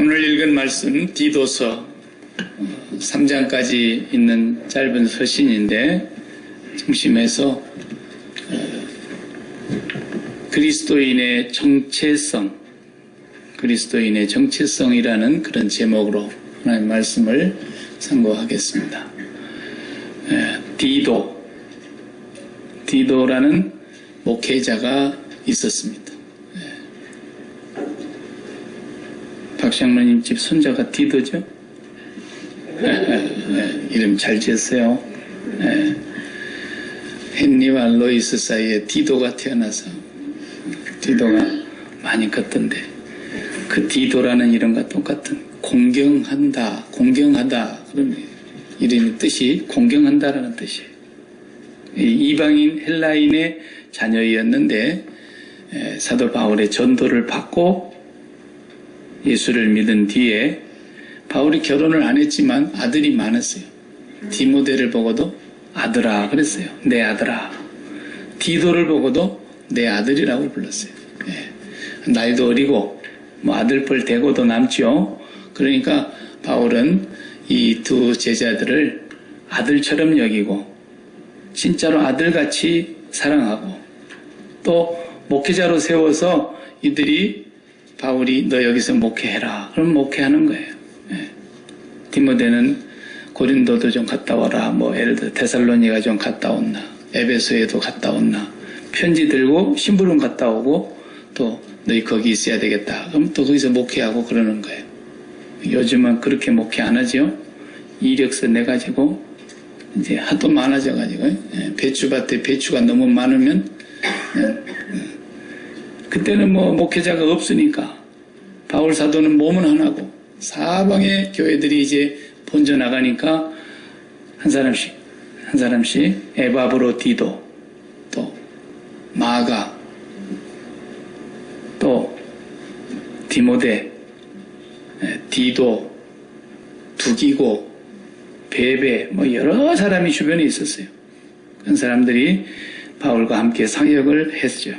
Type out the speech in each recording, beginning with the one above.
오늘 읽은 말씀 디도서 3장까지 있는 짧은 서신인데 중심에서 그리스도인의 정체성이라는 그런 제목으로 하나님의 말씀을 상고하겠습니다. 디도라는 목회자가 있었습니다. 박장로님 집 손자가 디도죠? 이름 잘 지었어요. 헨리와 로이스 사이에 디도가 태어나서 디도가 많이 컸던데, 그 디도라는 이름과 똑같은 공경하다 그런 이름의 뜻이 공경한다라는 뜻이에요. 이방인 헬라인의 자녀였는데 사도 바울의 전도를 받고 예수를 믿은 뒤에 바울이 결혼을 안 했지만 아들이 많았어요. 디모데를 보고도 아들아 그랬어요. 내 아들아. 디도를 보고도 내 아들이라고 불렀어요. 나이도 어리고 아들뻘 되고도 남죠. 그러니까 바울은 이 두 제자들을 아들처럼 여기고 진짜로 아들같이 사랑하고 또 목회자로 세워서 이들이 바울이 너 여기서 목회해라. 그럼 목회하는 거예요. 디모데는 고린도도 좀 갔다 와라. 예를 들어 데살로니가 좀 갔다 온나. 에베소에도 갔다 온나. 편지 들고 심부름 갔다 오고 또 너희 거기 있어야 되겠다. 그럼 또 거기서 목회하고 그러는 거예요. 요즘은 그렇게 목회 안 하죠. 이력서 내가지고 이제 하도 많아져가지고 배추밭에 배추가 너무 많으면 그때는 목회자가 없으니까 바울 사도는 몸은 하나고 사방의 교회들이 이제 번져 나가니까 한 사람씩 에바브로디도 또 마가 또 디모데 디도 두기고 베베 여러 사람이 주변에 있었어요. 그런 사람들이 바울과 함께 사역을 했죠.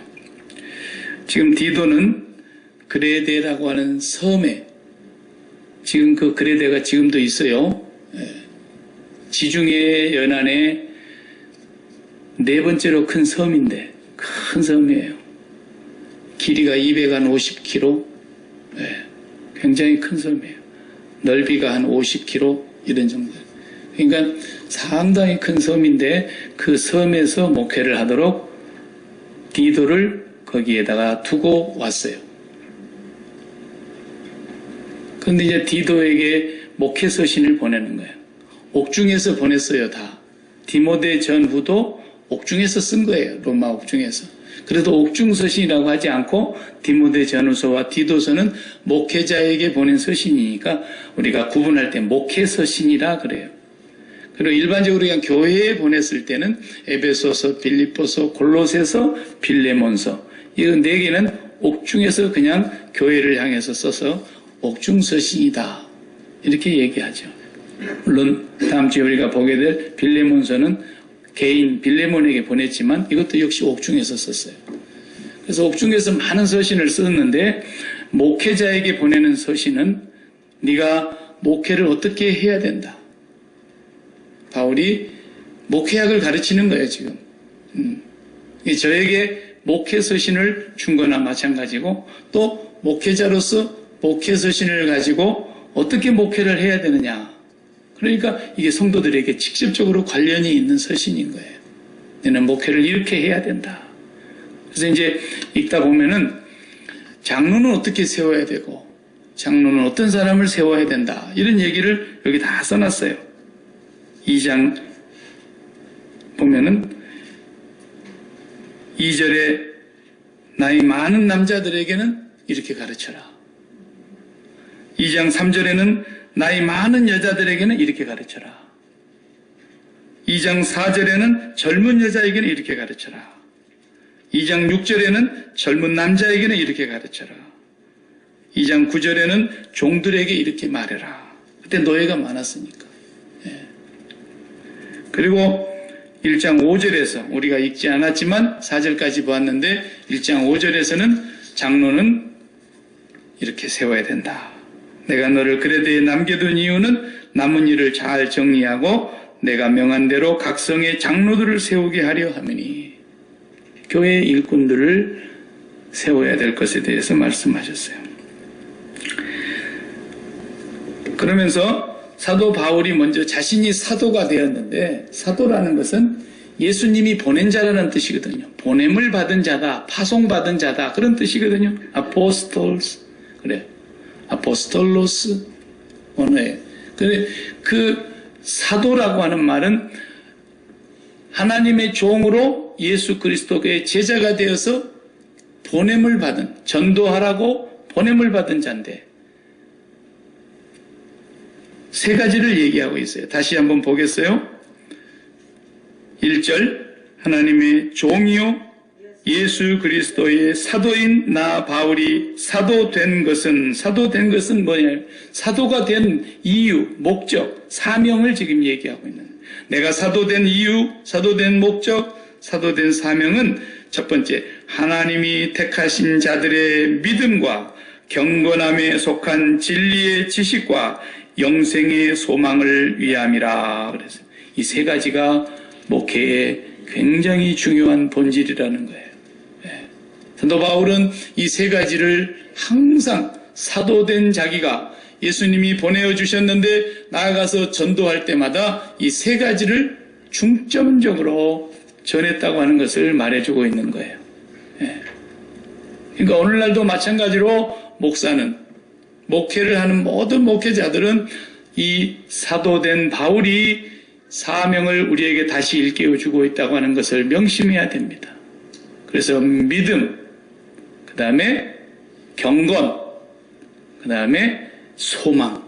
지금 디도는 그레데라고 하는 섬에, 지금 그 그레데가 지금도 있어요. 지중해 연안에 네 번째로 큰 섬인데 큰 섬이에요. 길이가 250km, 굉장히 큰 섬이에요. 넓이가 한 50km 이런 정도. 그러니까 상당히 큰 섬인데 그 섬에서 목회를 하도록 디도를 거기에다가 두고 왔어요. 그런데 이제 디도에게 목회 서신을 보내는 거예요. 옥중에서 보냈어요, 다. 디모데 전후도 옥중에서 쓴 거예요, 로마 옥중에서. 그래도 옥중 서신이라고 하지 않고 디모데 전후서와 디도서는 목회자에게 보낸 서신이니까 우리가 구분할 때 목회 서신이라 그래요. 그리고 일반적으로 그냥 교회에 보냈을 때는 에베소서, 빌립보서, 골로새서, 빌레몬서 이 네 개는 옥중에서 그냥 교회를 향해서 써서 옥중 서신이다 이렇게 얘기하죠. 물론 다음 주에 우리가 보게 될 빌레몬서는 개인 빌레몬에게 보냈지만 이것도 역시 옥중에서 썼어요. 그래서 옥중에서 많은 서신을 썼는데 목회자에게 보내는 서신은 네가 목회를 어떻게 해야 된다. 바울이 목회학을 가르치는 거예요, 지금. 저에게 목회 서신을 준 거나 마찬가지고 또 목회자로서 목회 서신을 가지고 어떻게 목회를 해야 되느냐. 그러니까 이게 성도들에게 직접적으로 관련이 있는 서신인 거예요. 너는 목회를 이렇게 해야 된다. 그래서 이제 읽다 보면은 장로는 어떻게 세워야 되고 장로는 어떤 사람을 세워야 된다. 이런 얘기를 여기 다 써놨어요. 2장 보면은 2절에 나이 많은 남자들에게는 이렇게 가르쳐라. 2장 3절에는 나이 많은 여자들에게는 이렇게 가르쳐라. 2장 4절에는 젊은 여자에게는 이렇게 가르쳐라. 2장 6절에는 젊은 남자에게는 이렇게 가르쳐라. 2장 9절에는 종들에게 이렇게 말해라. 그때 노예가 많았으니까. 그리고 1장 5절에서 우리가 읽지 않았지만 4절까지 보았는데 1장 5절에서는 장로는 이렇게 세워야 된다 내가 너를 그레데에 남겨둔 이유는 남은 일을 잘 정리하고 내가 명한 대로 각 성의 장로들을 세우게 하려 함이니. 교회 일꾼들을 세워야 될 것에 대해서 말씀하셨어요. 그러면서 사도 바울이 먼저 자신이 사도가 되었는데, 사도라는 것은 예수님이 보낸 자라는 뜻이거든요. 보냄을 받은 자다, 파송받은 자다, 그런 뜻이거든요. 아포스톨스, 그래, 아포스톨로스 언어예요. 근데 그 사도라고 하는 말은 하나님의 종으로 예수 그리스도의 제자가 되어서 보냄을 받은, 전도하라고 보냄을 받은 자인데, 세 가지를 얘기하고 있어요. 다시 한번 보겠어요. 1절, 하나님의 종이요 예수 그리스도의 사도인 나 바울이 사도된 것은 뭐냐? 사도가 된 이유, 목적, 사명을 지금 얘기하고 있는 거예요. 내가 사도된 이유, 사도된 목적, 사도된 사명은 첫 번째, 하나님이 택하신 자들의 믿음과 경건함에 속한 진리의 지식과 영생의 소망을 위함이라. 그래서 이 세 가지가 목회의 굉장히 중요한 본질이라는 거예요. 사도 바울은 이 세 가지를 항상 사도된 자기가 예수님이 보내주셨는데 나아가서 전도할 때마다 이 세 가지를 중점적으로 전했다고 하는 것을 말해주고 있는 거예요. 그러니까 오늘날도 마찬가지로 목사는, 목회를 하는 모든 목회자들은 이 사도된 바울이 사명을 우리에게 다시 일깨워주고 있다고 하는 것을 명심해야 됩니다. 그래서 믿음, 그 다음에 경건, 그 다음에 소망,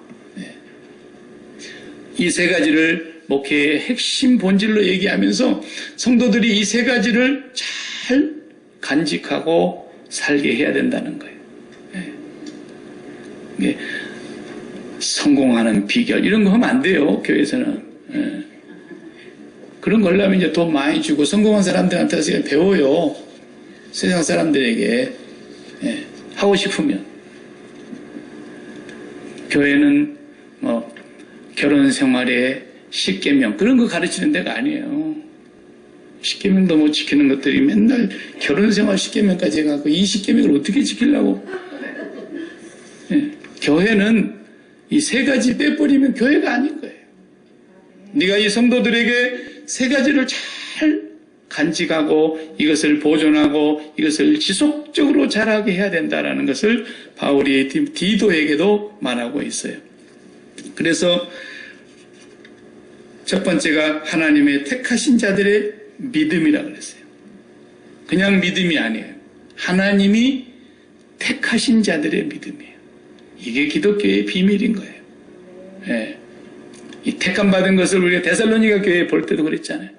이 세 가지를 목회의 핵심 본질로 얘기하면서 성도들이 이 세 가지를 잘 간직하고 살게 해야 된다는 거예요. 성공하는 비결 이런 거 하면 안 돼요. 교회에서는. 그런 걸 하면 이제 돈 많이 주고 성공한 사람들한테 배워요. 세상 사람들에게. 하고 싶으면. 교회는 뭐 결혼 생활의 10계명 그런 거 가르치는 데가 아니에요. 10계명도 못 지키는 것들이 맨날 결혼 생활 10계명까지 해갖고 20계명을 어떻게 지키려고. 교회는 이 세 가지 빼버리면 교회가 아닌 거예요. 네가 이 성도들에게 세 가지를 잘 간직하고 이것을 보존하고 이것을 지속적으로 잘하게 해야 된다는 것을 바울이 디도에게도 말하고 있어요. 그래서 첫 번째가 하나님의 택하신 자들의 믿음이라고 그랬어요. 그냥 믿음이 아니에요. 하나님이 택하신 자들의 믿음이에요. 이게 기독교의 비밀인 거예요. 이 택함받은 것을 우리가 데살로니가 교회에 볼 때도 그랬잖아요.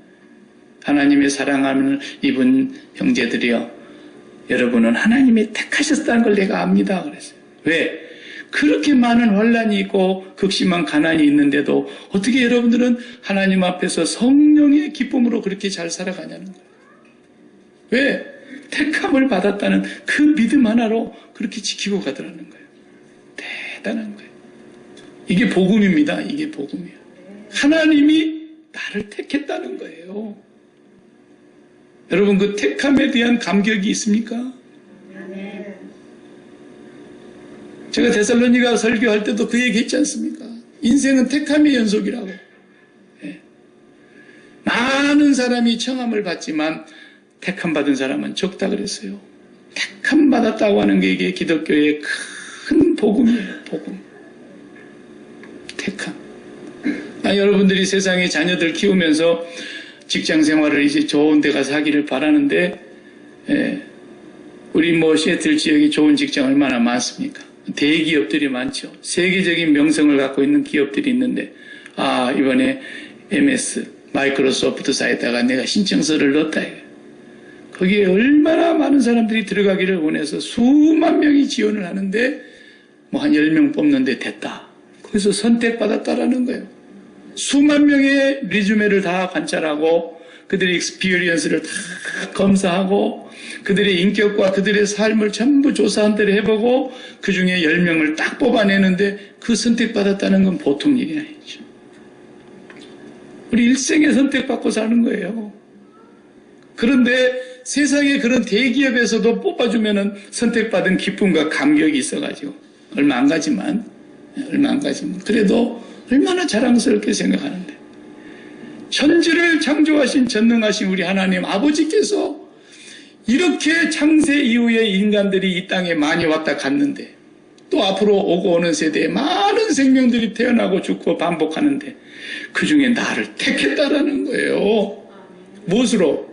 하나님의 사랑함을 입은 형제들이여, 여러분은 하나님이 택하셨다는 걸 내가 압니다. 그랬어요. 왜? 그렇게 많은 환난이 있고 극심한 가난이 있는데도 어떻게 여러분들은 하나님 앞에서 성령의 기쁨으로 그렇게 잘 살아가냐는 거예요. 왜? 택함을 받았다는 그 믿음 하나로 그렇게 지키고 가더라는 거예요. 대단한 거예요. 이게 복음입니다. 이게 복음이에요. 하나님이 나를 택했다는 거예요. 여러분, 그 택함에 대한 감격이 있습니까? 제가 데살로니가 설교할 때도 그 얘기 했지 않습니까? 인생은 택함의 연속이라고. 많은 사람이 청함을 받지만 택함 받은 사람은 적다 그랬어요. 택함 받았다고 하는 게 이게 기독교의 큰 복음이에요. 복음. 택함. 여러분들이 세상에 자녀들 키우면서 직장 생활을 이제 좋은 데 가서 하기를 바라는데, 우리 시애틀 지역이 좋은 직장 얼마나 많습니까? 대기업들이 많죠. 세계적인 명성을 갖고 있는 기업들이 있는데, 이번에 MS, 마이크로소프트 사이트에다가 내가 신청서를 넣었다. 거기에 얼마나 많은 사람들이 들어가기를 원해서 수만 명이 지원을 하는데, 한 10명 뽑는데 됐다. 거기서 선택받았다라는 거예요. 수만 명의 리주메를 다 관찰하고 그들의 익스피리언스를 다 검사하고 그들의 인격과 그들의 삶을 전부 조사한 대로 해보고 그 중에 10명을 딱 뽑아내는데 그 선택받았다는 건 보통 일이 아니죠. 우리 일생에 선택받고 사는 거예요. 그런데 세상에 그런 대기업에서도 뽑아주면은 선택받은 기쁨과 감격이 있어가지고 얼마 안 가지만 그래도 얼마나 자랑스럽게 생각하는데 천지를 창조하신 전능하신 우리 하나님 아버지께서 이렇게 창세 이후에 인간들이 이 땅에 많이 왔다 갔는데 또 앞으로 오고 오는 세대에 많은 생명들이 태어나고 죽고 반복하는데 그 중에 나를 택했다라는 거예요. 무엇으로?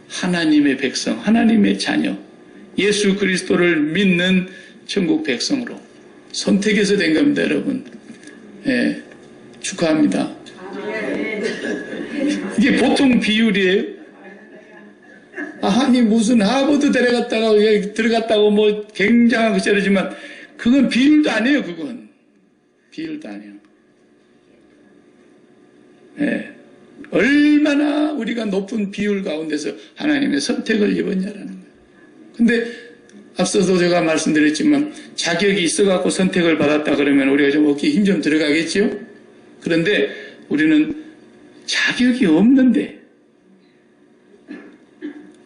하나님의 백성, 하나님의 자녀, 예수 그리스도를 믿는 천국 백성으로 선택해서 된 겁니다, 여러분. 예, 축하합니다. 이게 보통 비율이에요. 아니 무슨 하버드 들어갔다고 뭐 굉장한 것처럼 그건 비율도 아니에요. 그건 비율도 아니에요. 예, 얼마나 우리가 높은 비율 가운데서 하나님의 선택을 입었냐라는 거예요. 근데 앞서도 제가 말씀드렸지만 자격이 있어갖고 선택을 받았다 그러면 우리가 좀 어깨에 힘 좀 들어가겠죠? 그런데 우리는 자격이 없는데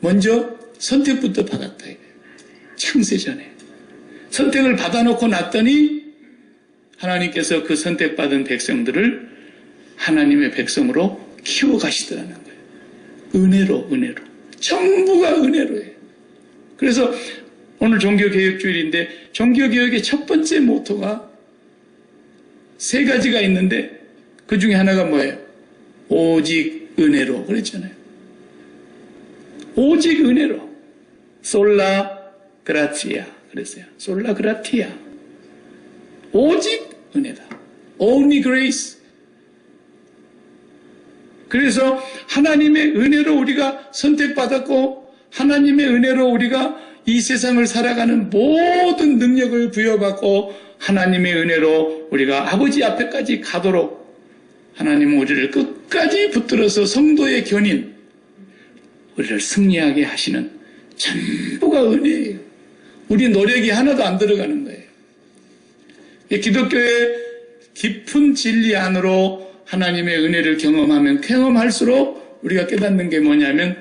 먼저 선택부터 받았다. 창세 전에. 선택을 받아놓고 났더니 하나님께서 그 선택받은 백성들을 하나님의 백성으로 키워가시더라는 거예요. 은혜로. 전부가 은혜로예요. 그래서 오늘 종교개혁주일인데 종교개혁의 첫 번째 모토가 3가지가 있는데 그 중에 하나가 뭐예요? 오직 은혜로 그랬잖아요. 오직 은혜로. 솔라 그라티아 그랬어요. 솔라 그라티아. 오직 은혜다. Only grace. 그래서 하나님의 은혜로 우리가 선택받았고 하나님의 은혜로 우리가 이 세상을 살아가는 모든 능력을 부여받고 하나님의 은혜로 우리가 아버지 앞에까지 가도록 하나님은 우리를 끝까지 붙들어서 성도의 견인 우리를 승리하게 하시는 전부가 은혜예요. 우리 노력이 하나도 안 들어가는 거예요. 기독교의 깊은 진리 안으로 하나님의 은혜를 경험할수록 우리가 깨닫는 게 뭐냐면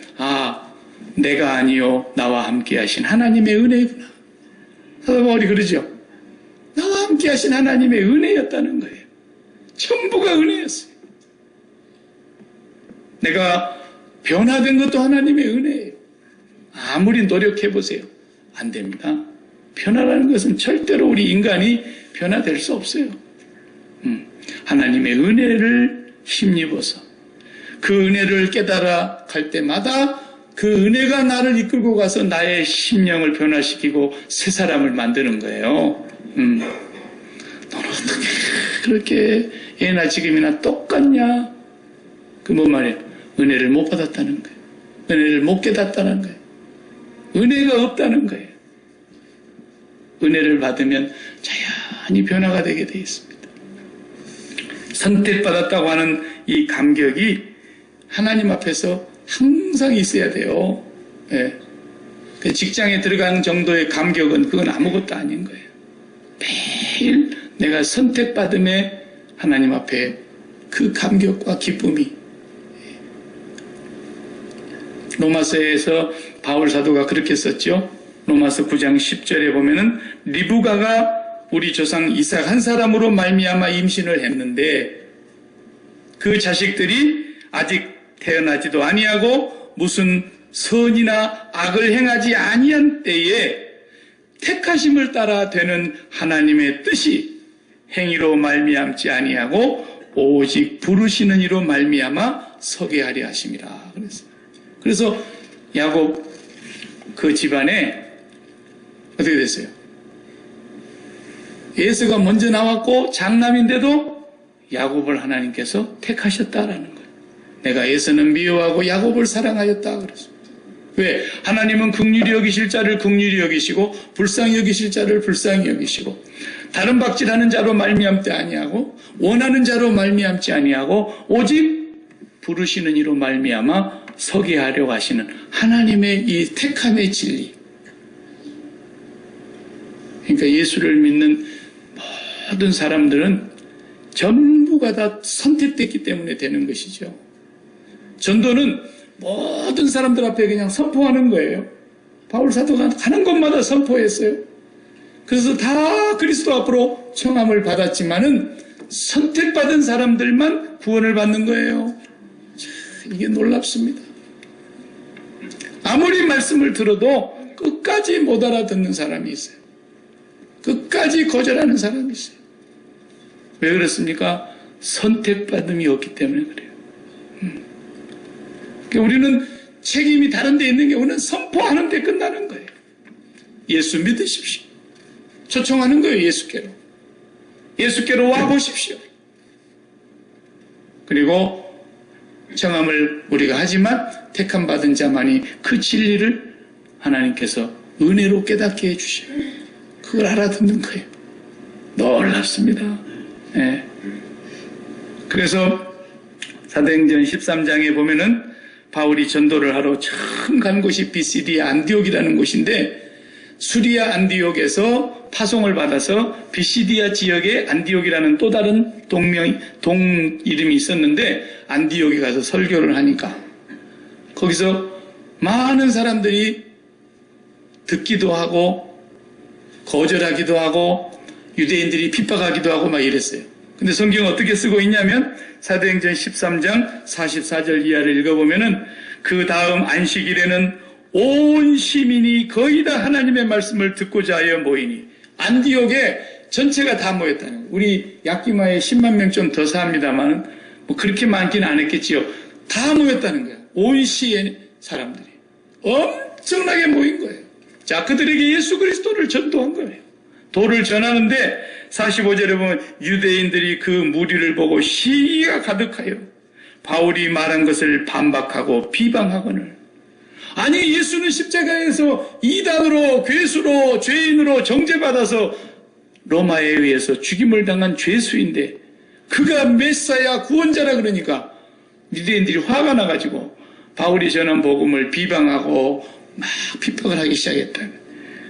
내가 아니요 나와 함께 하신 하나님의 은혜구나. 사도 바울이 그러죠. 나와 함께 하신 하나님의 은혜였다는 거예요. 전부가 은혜였어요. 내가 변화된 것도 하나님의 은혜예요. 아무리 노력해보세요. 안 됩니다. 변화라는 것은 절대로 우리 인간이 변화될 수 없어요. 하나님의 은혜를 힘입어서 그 은혜를 깨달아 갈 때마다 그 은혜가 나를 이끌고 가서 나의 심령을 변화시키고 새 사람을 만드는 거예요. 너는 어떻게 그렇게 예나 지금이나 똑같냐? 그 뭔 말이에요? 은혜를 못 받았다는 거예요. 은혜를 못 깨닫다는 거예요. 은혜가 없다는 거예요. 은혜를 받으면 자연히 변화가 되게 돼 있습니다. 선택받았다고 하는 이 감격이 하나님 앞에서 항상 있어야 돼요. 예. 직장에 들어가는 정도의 감격은 그건 아무것도 아닌 거예요. 매일 내가 선택받음에 하나님 앞에 그 감격과 기쁨이 로마서에서 바울 사도가 그렇게 썼죠. 로마서 9장 10절에 보면은 리브가가 우리 조상 이삭 한 사람으로 말미암아 임신을 했는데 그 자식들이 아직 태어나지도 아니하고 무슨 선이나 악을 행하지 아니한 때에 택하심을 따라 되는 하나님의 뜻이 행위로 말미암지 아니하고 오직 부르시는 이로 말미암아 서게 하려 하심이라 그랬어요. 그래서 야곱 그 집안에 어떻게 됐어요? 에서가 먼저 나왔고 장남인데도 야곱을 하나님께서 택하셨다라는 거예요. 내가 에서는 미워하고 야곱을 사랑하였다 그랬어요. 왜? 하나님은 긍휼히 여기실 자를 긍휼히 여기시고 불쌍히 여기실 자를 불쌍히 여기시고 다른 박질하는 자로 말미암지 아니하고 원하는 자로 말미암지 아니하고 오직 부르시는 이로 말미암아 서게 하려고 하시는 하나님의 이 택함의 진리. 그러니까 예수를 믿는 모든 사람들은 전부가 다 선택됐기 때문에 되는 것이죠. 전도는 모든 사람들 앞에 그냥 선포하는 거예요. 바울 사도가 가는 곳마다 선포했어요. 그래서 다 그리스도 앞으로 청함을 받았지만은 선택받은 사람들만 구원을 받는 거예요. 자, 이게 놀랍습니다. 아무리 말씀을 들어도 끝까지 못 알아듣는 사람이 있어요. 끝까지 거절하는 사람이 있어요. 왜 그렇습니까? 선택받음이 없기 때문에 그래요. 그러니까 우리는 책임이 다른 데 있는 게 우리는 선포하는 데 끝나는 거예요. 예수 믿으십시오. 초청하는 거예요. 예수께로. 예수께로 와보십시오. 그리고 청함을 우리가 하지만 택함 받은 자만이 그 진리를 하나님께서 은혜로 깨닫게 해주셔요. 그걸 알아듣는 거예요. 놀랍습니다. 네. 그래서 사도행전 13장에 보면은 바울이 전도를 하러 처음 간 곳이 비시디아 안디옥이라는 곳인데 수리아 안디옥에서 파송을 받아서 비시디아 지역에 안디옥이라는 또 다른 동 이름이 있었는데 안디옥에 가서 설교를 하니까 거기서 많은 사람들이 듣기도 하고 거절하기도 하고 유대인들이 핍박하기도 하고 막 이랬어요. 근데 성경은 어떻게 쓰고 있냐면 사도행전 13장 44절 이하를 읽어보면은 그 다음 안식일에는 온 시민이 거의 다 하나님의 말씀을 듣고자 하여 모이니 안디옥에 전체가 다 모였다는 거예요. 우리 약기마에 10만 명 좀 더 삽니다만 뭐 그렇게 많지는 않았겠지요. 다 모였다는 거예요. 온 시의 사람들이 엄청나게 모인 거예요. 자, 그들에게 예수 그리스도를 전도한 거예요. 도를 전하는데 45절에 보면 유대인들이 그 무리를 보고 시기가 가득하여 바울이 말한 것을 반박하고 비방하거늘 아니 예수는 십자가에서 이단으로 괴수로 죄인으로 정죄받아서 로마에 의해서 죽임을 당한 죄수인데 그가 메사야 구원자라 그러니까 유대인들이 화가 나가지고 바울이 전한 복음을 비방하고 막 핍박을 하기 시작했다.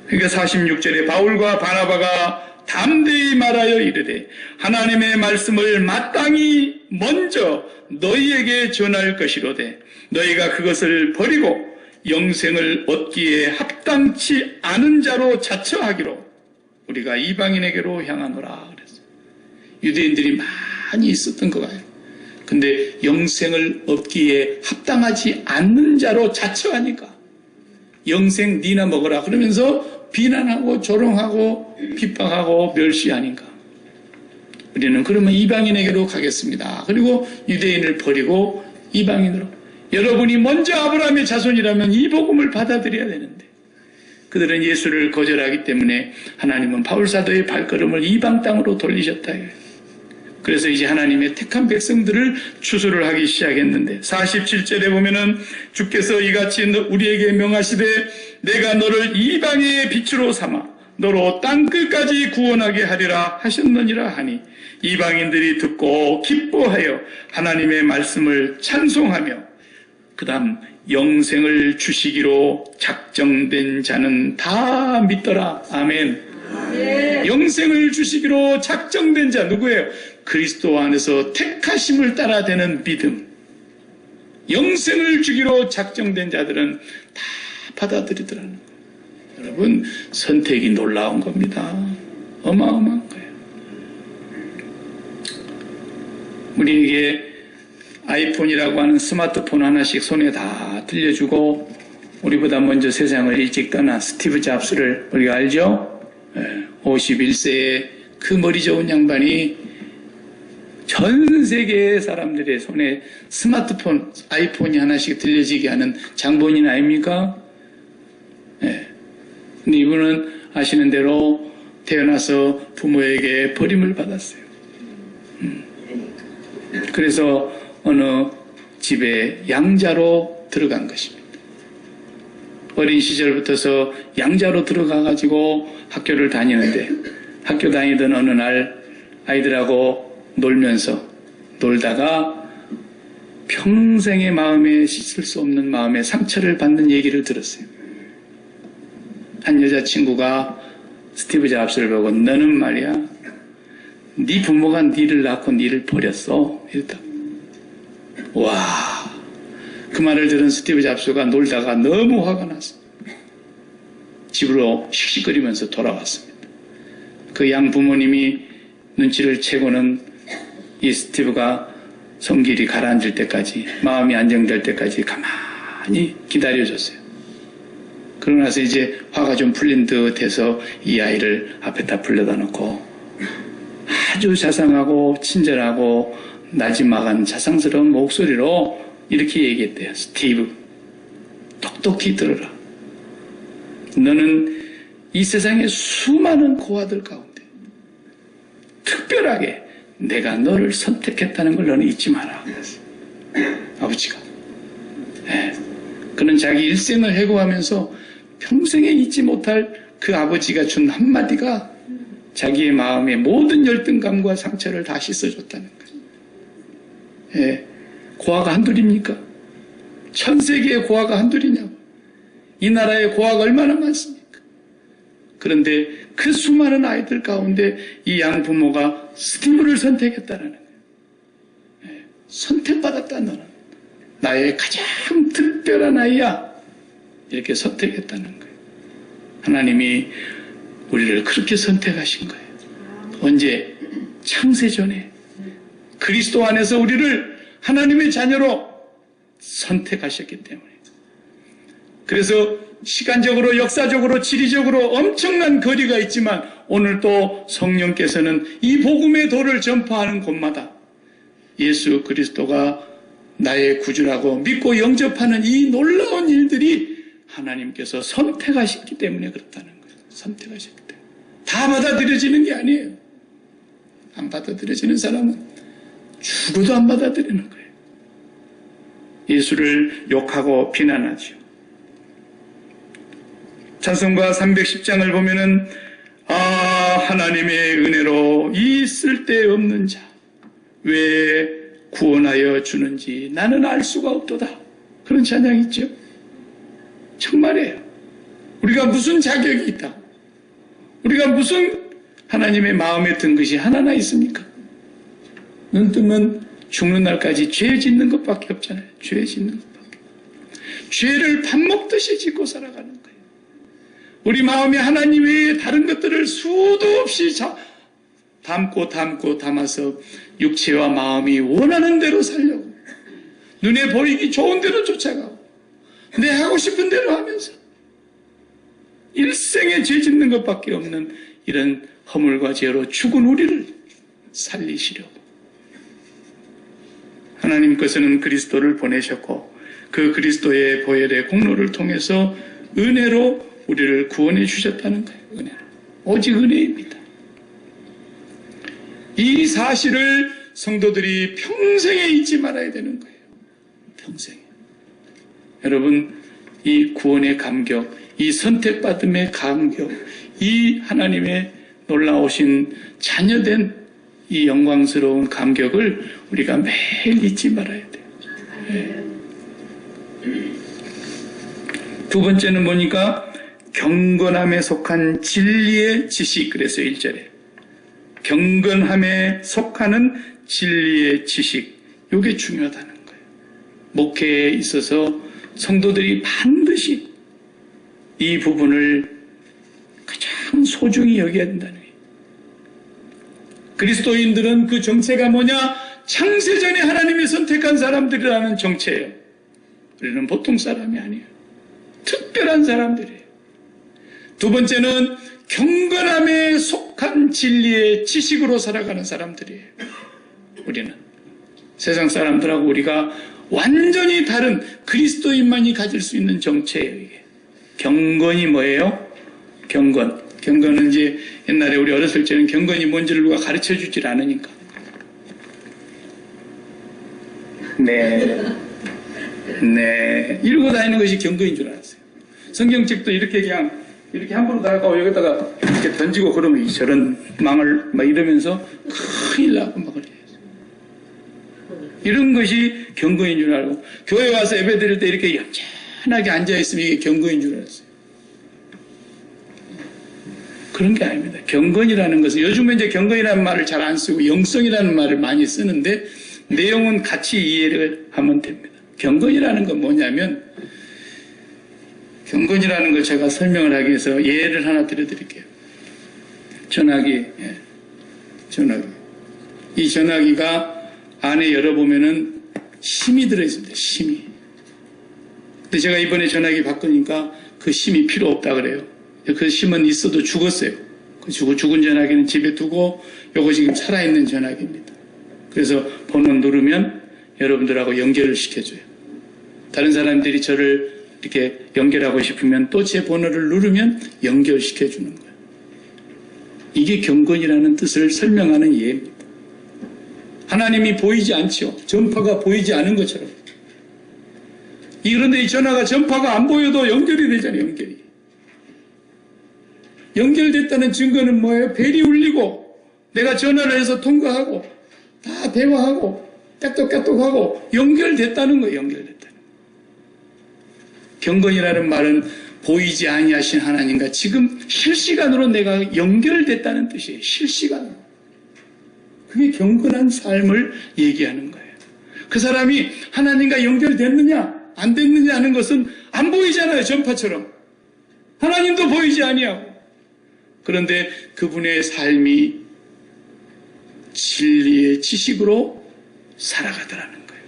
그러니까 46절에 바울과 바나바가 담대히 말하여 이르되 하나님의 말씀을 마땅히 먼저 너희에게 전할 것이로되 너희가 그것을 버리고 영생을 얻기에 합당치 않은 자로 자처하기로 우리가 이방인에게로 향하노라 그랬어요. 유대인들이 많이 있었던 거예요. 근데 영생을 얻기에 합당하지 않는 자로 자처하니까 영생 니나 먹어라 그러면서 비난하고 조롱하고 핍박하고 멸시하니까 우리는 그러면 이방인에게로 가겠습니다. 그리고 유대인을 버리고 이방인으로 여러분이 먼저 아브라함의 자손이라면 이 복음을 받아들여야 되는데 그들은 예수를 거절하기 때문에 하나님은 바울사도의 발걸음을 이방 땅으로 돌리셨다. 그래서 이제 하나님의 택한 백성들을 추수를 하기 시작했는데 47절에 보면은 주께서 이같이 우리에게 명하시되 내가 너를 이방의 빛으로 삼아 너로 땅끝까지 구원하게 하리라 하셨느니라 하니 이방인들이 듣고 기뻐하여 하나님의 말씀을 찬송하며 그 다음 영생을 주시기로 작정된 자는 다 믿더라. 아멘. 영생을 주시기로 작정된 자 누구예요? 그리스도 안에서 택하심을 따라 되는 믿음. 영생을 주기로 작정된 자들은 다 받아들이더라는 거예요. 여러분 선택이 놀라운 겁니다. 어마어마한 거예요. 우리에게 아이폰이라고 하는 스마트폰 하나씩 손에 다 들려주고 우리보다 먼저 세상을 일찍 떠난 스티브 잡스를 우리가 알죠? 51세의 그 머리 좋은 양반이 전 세계의 사람들의 손에 스마트폰, 아이폰이 하나씩 들려지게 하는 장본인 아닙니까? 네. 근데 이분은 아시는 대로 태어나서 부모에게 버림을 받았어요. 그래서 어느 집에 양자로 들어간 것입니다. 어린 시절부터서 양자로 들어가가지고 학교를 다니는데 학교 다니던 어느 날 아이들하고 놀다가 평생의 마음에 씻을 수 없는 마음의 상처를 받는 얘기를 들었어요. 한 여자친구가 스티브 잡스를 보고 너는 말이야 네 부모가 네를 낳고 네를 버렸어 이랬다. 와, 그 말을 들은 스티브 잡스가 놀다가 너무 화가 났어. 집으로 씩씩거리면서 돌아왔습니다. 그 양 부모님이 눈치를 채고는 이 스티브가 성질이 가라앉을 때까지, 마음이 안정될 때까지 가만히 기다려줬어요. 그러고 나서 이제 화가 좀 풀린 듯 해서 이 아이를 앞에다 불러다 놓고 아주 자상하고 친절하고 나지막한 자상스러운 목소리로 이렇게 얘기했대요. 스티브, 똑똑히 들어라. 너는 이 세상의 수많은 고아들 가운데 특별하게 내가 너를 선택했다는 걸 너는 잊지 마라. 아버지가. 그는 자기 일생을 해고하면서 평생에 잊지 못할 그 아버지가 준 한마디가 자기의 마음의 모든 열등감과 상처를 다 씻어줬다는 거예요. 고아가 한둘입니까? 전 세계의 고아가 한둘이냐고. 이 나라의 고아가 얼마나 많습니까? 그런데 그 수많은 아이들 가운데 이 양부모가 스티브를 선택했다는 거예요. 선택받았다 너는. 나의 가장 특별한 아이야. 이렇게 선택했다는 거예요. 하나님이 우리를 그렇게 선택하신 거예요. 언제? 창세전에 그리스도 안에서 우리를 하나님의 자녀로 선택하셨기 때문에. 그래서 시간적으로, 역사적으로, 지리적으로 엄청난 거리가 있지만 오늘 또 성령께서는 이 복음의 도를 전파하는 곳마다 예수 그리스도가 나의 구주라고 믿고 영접하는 이 놀라운 일들이 하나님께서 선택하셨기 때문에 그렇다는 거예요. 선택하셨기 때문에. 다 받아들여지는 게 아니에요. 안 받아들여지는 사람은 죽어도 안 받아들이는 거예요. 예수를 욕하고 비난하죠. 찬송가 310장을 보면은 하나님의 은혜로 이 쓸데없는 자 왜 구원하여 주는지 나는 알 수가 없도다. 그런 찬양이 있죠. 정말이에요. 우리가 무슨 자격이 있다. 우리가 무슨 하나님의 마음에 든 것이 하나나 있습니까? 눈 뜨면 죽는 날까지 죄 짓는 것밖에 없잖아요. 죄 짓는 것밖에. 죄를 밥 먹듯이 짓고 살아가는 거예요. 우리 마음에 하나님 외에 다른 것들을 수도 없이 담아서 육체와 마음이 원하는 대로 살려고 눈에 보이기 좋은 대로 쫓아가고 내 하고 싶은 대로 하면서 일생에 죄 짓는 것밖에 없는 이런 허물과 죄로 죽은 우리를 살리시려고 하나님께서는 그리스도를 보내셨고 그 그리스도의 보혈의 공로를 통해서 은혜로 우리를 구원해 주셨다는 거예요. 은혜로. 오직 은혜입니다. 이 사실을 성도들이 평생에 잊지 말아야 되는 거예요. 평생에. 여러분, 이 구원의 감격, 이 선택받음의 감격, 이 하나님의 놀라우신 자녀된 이 영광스러운 감격을 우리가 매일 잊지 말아야 돼요. 네. 두 번째는 보니까 경건함에 속한 진리의 지식. 그래서 1절에 경건함에 속하는 진리의 지식. 이게 중요하다는 거예요. 목회에 있어서 성도들이 반드시 이 부분을 가장 소중히 여겨야 된다는 거예요. 그리스도인들은 그 정체가 뭐냐? 창세전에 하나님이 선택한 사람들이라는 정체예요. 우리는 보통 사람이 아니에요. 특별한 사람들이에요. 두 번째는 경건함에 속한 진리의 지식으로 살아가는 사람들이에요. 우리는 세상 사람들하고 우리가 완전히 다른 그리스도인만이 가질 수 있는 정체예요. 이게 경건이 뭐예요? 경건은 이제 옛날에 우리 어렸을 때는 경건이 뭔지를 누가 가르쳐 주질 않으니까. 네. 이러고 다니는 것이 경건인 줄 알았어요. 성경책도 이렇게 그냥 이렇게 함부로 나가고 여기다가 이렇게 던지고 그러면 저런 망을 막 이러면서 큰일 나고 막 그래요. 이런 것이 경건인 줄 알고, 교회 와서 예배 드릴 때 이렇게 얌전하게 앉아있으면 이게 경건인 줄 알았어요. 그런 게 아닙니다. 경건이라는 것은, 요즘은 이제 경건이라는 말을 잘 안 쓰고 영성이라는 말을 많이 쓰는데, 내용은 같이 이해를 하면 됩니다. 경건이라는 건 뭐냐면, 경건이라는 걸 제가 설명을 하기 위해서 예를 하나 들어드릴게요. 전화기. 이 전화기가 안에 열어보면은 심이 들어있습니다. 심이. 근데 제가 이번에 전화기 바꾸니까 그 심이 필요 없다 그래요. 그 심은 있어도 죽었어요. 그 죽은 전화기는 집에 두고 요거 지금 살아있는 전화기입니다. 그래서 번호 누르면 여러분들하고 연결을 시켜줘요. 다른 사람들이 저를 이렇게 연결하고 싶으면 또 제 번호를 누르면 연결시켜주는 거예요. 이게 경건이라는 뜻을 설명하는 예입니다. 하나님이 보이지 않죠. 전파가 보이지 않은 것처럼. 그런데 이 전화가 전파가 안 보여도 연결이 되잖아요. 연결이. 연결됐다는 증거는 뭐예요? 벨이 울리고 내가 전화를 해서 통화하고 다 대화하고 까똑까똑하고 연결됐다는 거예요. 연결됐다는 거예요. 경건이라는 말은 보이지 아니하신 하나님과 지금 실시간으로 내가 연결됐다는 뜻이에요. 실시간으로. 그게 경건한 삶을 얘기하는 거예요. 그 사람이 하나님과 연결됐느냐 안 됐느냐 하는 것은 안 보이잖아요. 전파처럼. 하나님도 보이지 아니하고. 그런데 그분의 삶이 진리의 지식으로 살아가더라는 거예요.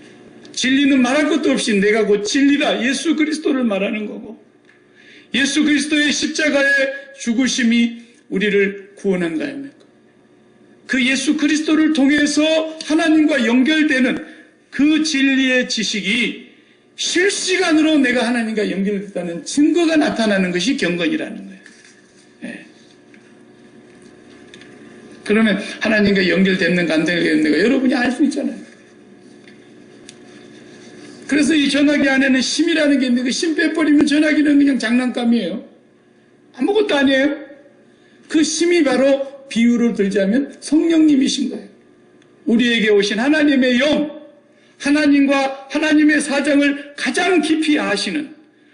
진리는 말할 것도 없이 내가 곧 진리다. 예수 그리스도를 말하는 거고, 예수 그리스도의 십자가의 죽으심이 우리를 구원한 거 아닙니까? 그 예수 그리스도를 통해서 하나님과 연결되는 그 진리의 지식이 실시간으로 내가 하나님과 연결됐다는 증거가 나타나는 것이 경건이라는 거예요. 네. 그러면 하나님과 연결됐는가 안 됐는가 여러분이 알 수 있잖아요. 그래서 이 전화기 안에는 심이라는 게 있는데 그 심 빼버리면 전화기는 그냥 장난감이에요. 아무것도 아니에요. 그 심이 바로 비유를 들자면 성령님이신 거예요. 우리에게 오신 하나님의 영, 하나님과 하나님의 사정을 가장 깊이 아시는,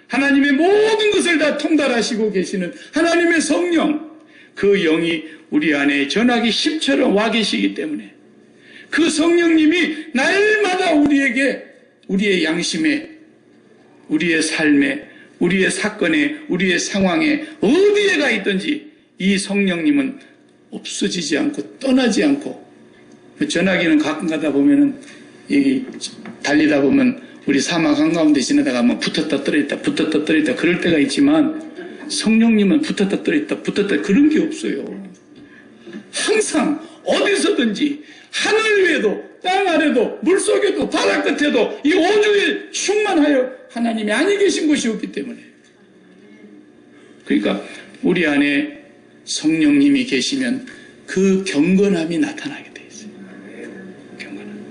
하나님의 모든 것을 다 통달하시고 계시는 하나님의 성령, 그 영이 우리 안에 전화기 심처럼 와 계시기 때문에 그 성령님이 날마다 우리에게 우리의 양심에, 우리의 삶에, 우리의 사건에, 우리의 상황에 어디에 가 있든지 이 성령님은 없어지지 않고 떠나지 않고, 전화기는 가끔 가다 보면은 여기 달리다 보면 우리 사막 한가운데 지나다가 뭐 붙었다 떨어졌다 붙었다 떨어졌다 그럴 때가 있지만 성령님은 붙었다 떨어졌다 붙었다 그런 게 없어요. 항상 어디서든지 하늘 위에도 땅 아래도 물속에도 바다 끝에도 이 우주에 충만하여 하나님이 아니 계신 곳이 없기 때문에, 그러니까 우리 안에 성령님이 계시면 그 경건함이 나타나게 돼 있어요. 경건함.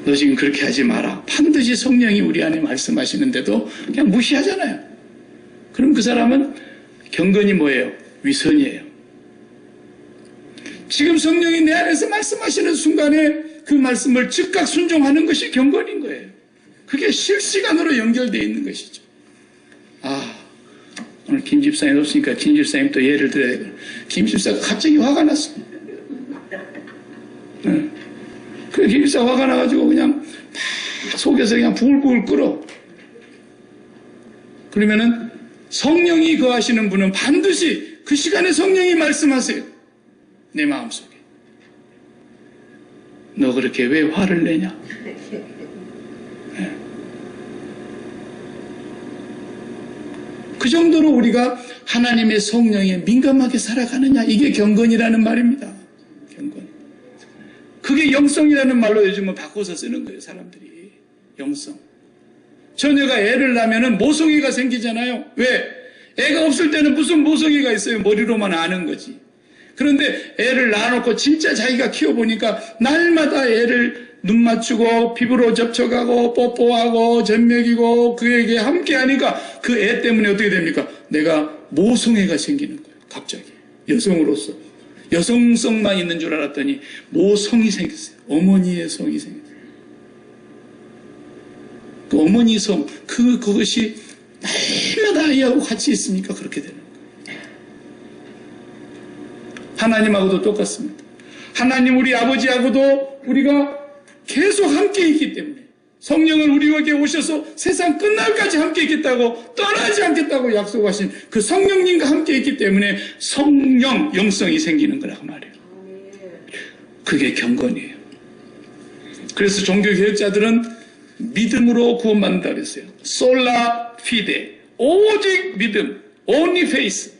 너 지금 그렇게 하지 마라. 반드시 성령이 우리 안에 말씀하시는데도 그냥 무시하잖아요. 그럼 그 사람은 경건이 뭐예요? 위선이에요. 지금 성령이 내 안에서 말씀하시는 순간에 그 말씀을 즉각 순종하는 것이 경건인 거예요. 그게 실시간으로 연결되어 있는 것이죠. 오늘 김 집사님 없으니까 김 집사님 또 예를 들어야 되고, 김 집사가 갑자기 화가 났어. 그래, 김 집사 화가 나가지고 그냥 속에서 그냥 부글부글 끓어. 그러면은 성령이 거하시는 분은 반드시 그 시간에 성령이 말씀하세요. 내 마음속에. 너 그렇게 왜 화를 내냐? 네. 그 정도로 우리가 하나님의 성령에 민감하게 살아가느냐, 이게 경건이라는 말입니다. 경건. 그게 영성이라는 말로 요즘은 바꿔서 쓰는 거예요, 사람들이. 영성. 처녀가 애를 낳으면 모성애가 생기잖아요. 왜? 애가 없을 때는 무슨 모성애가 있어요? 머리로만 아는 거지. 그런데 애를 낳아놓고 진짜 자기가 키워보니까 날마다 애를 눈 맞추고 피부로 접촉하고 뽀뽀하고 젖먹이고 그에게 함께 하니까 그 애 때문에 어떻게 됩니까? 내가 모성애가 생기는 거예요. 갑자기. 여성으로서. 여성성만 있는 줄 알았더니 모성이 생겼어요. 어머니의 성이 생겼어요. 어머니 성, 그것이 날마다 아이하고 같이 있으니까 그렇게 되는 거예요. 하나님하고도 똑같습니다. 하나님 우리 아버지하고도 우리가 계속 함께 있기 때문에 성령을 우리에게 오셔서 세상 끝날까지 함께 있겠다고 떠나지 않겠다고 약속하신 그 성령님과 함께 있기 때문에 성령 영성이 생기는 거라고 말해요. 그게 경건이에요. 그래서 종교개혁자들은 믿음으로 구원받는다 그랬어요. 솔라 피데, 오직 믿음, only faith,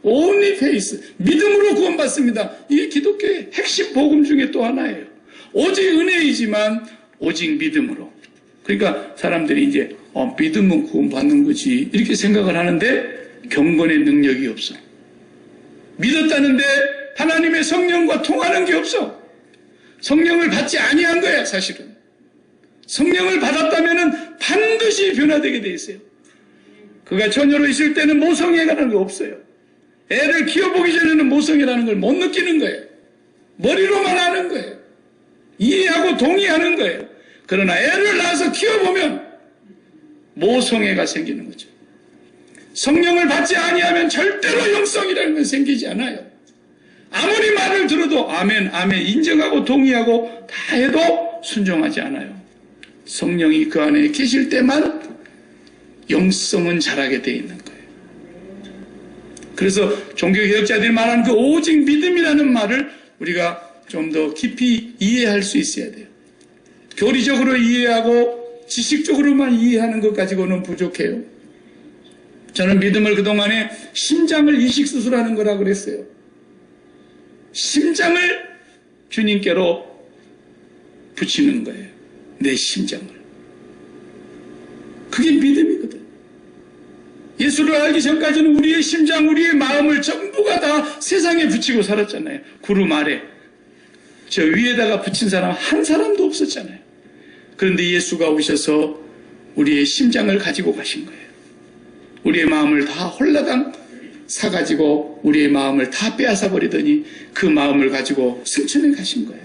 only faith, 믿음으로 구원받습니다. 이게 기독교의 핵심 복음 중에 또 하나예요. 오직 은혜이지만 오직 믿음으로. 그러니까 사람들이 이제 믿음은 구원받는 거지 이렇게 생각을 하는데 경건의 능력이 없어. 믿었다는데 하나님의 성령과 통하는 게 없어. 성령을 받지 아니한 거야 사실은. 성령을 받았다면 반드시 변화되게 돼 있어요. 그가 처녀로 있을 때는 모성애라는 게 없어요. 애를 키워보기 전에는 모성애라는 걸 못 느끼는 거예요. 머리로만 아는 거예요. 이해하고 동의하는 거예요. 그러나 애를 낳아서 키워보면 모성애가 생기는 거죠. 성령을 받지 아니하면 절대로 영성이라는 건 생기지 않아요. 아무리 말을 들어도 아멘, 아멘 인정하고 동의하고 다 해도 순종하지 않아요. 성령이 그 안에 계실 때만 영성은 자라게 돼 있는 거예요. 그래서 종교개혁자들이 말하는 그 오직 믿음이라는 말을 우리가 좀 더 깊이 이해할 수 있어야 돼요. 교리적으로 이해하고 지식적으로만 이해하는 것 가지고는 부족해요. 저는 믿음을 그동안에 심장을 이식수술하는 거라고 그랬어요. 심장을 주님께로 붙이는 거예요. 내 심장을. 그게 믿음이거든. 예수를 알기 전까지는 우리의 심장, 우리의 마음을 전부가 다 세상에 붙이고 살았잖아요. 구름 아래. 저 위에다가 붙인 사람 한 사람도 없었잖아요. 그런데 예수가 오셔서 우리의 심장을 가지고 가신 거예요. 우리의 마음을 다 홀라당 사가지고 우리의 마음을 다 빼앗아 버리더니 그 마음을 가지고 승천해 가신 거예요.